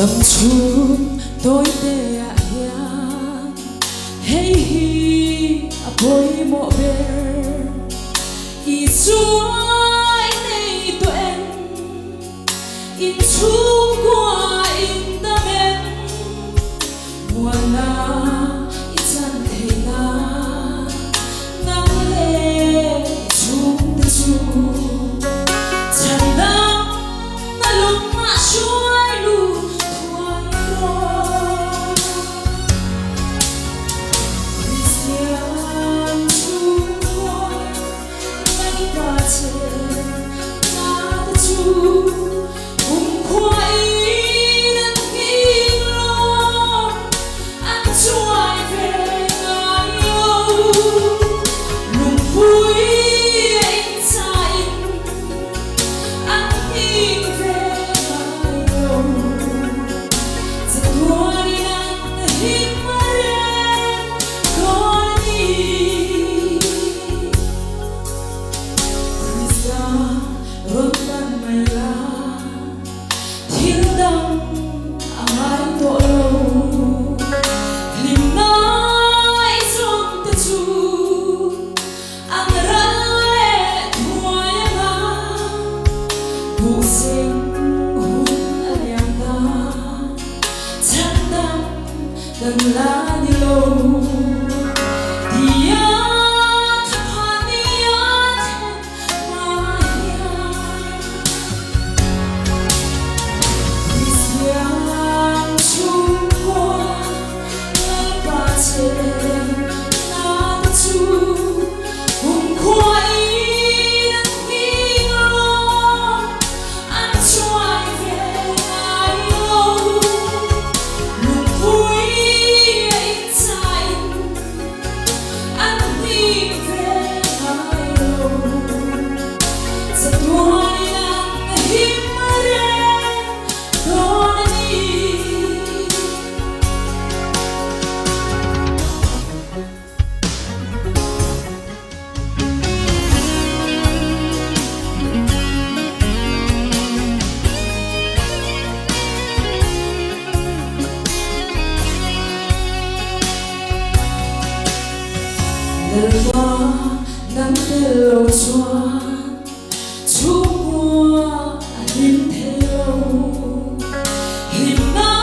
tâm trung tôi tê ạ hiang hey hi bôi mộ bề y chuối này tuệ in chung qua in ta bên mùa na ít chân thề na nắng lệ chung ta chung chẳng đắm na lúc mà chuối lu thoáng đôi riêng chung qua ngay ba trên na ta chung đừng lá nhiều dia khania mayaisiang chung qua ngay ba trên na chu hùng khoai đang đi lo ăn choai về ai lâu lùng vui đời qua nắng tê lâu xoan chú mùa nhìn theo hình na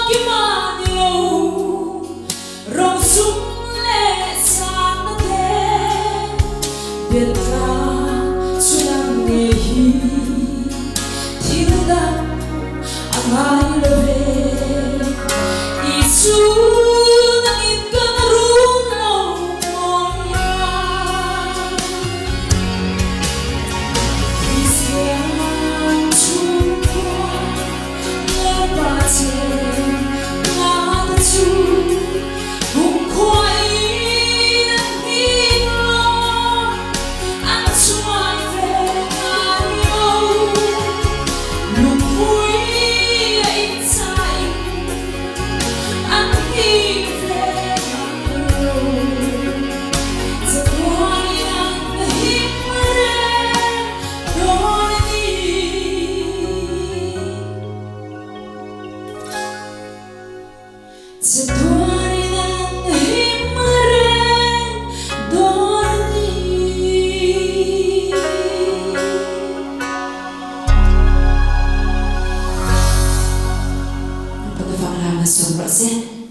kim an lâu rong súng lệ sang nó thế biệt ra chú đang nghề hi thiếu đắm ai lo về ý chú Sumber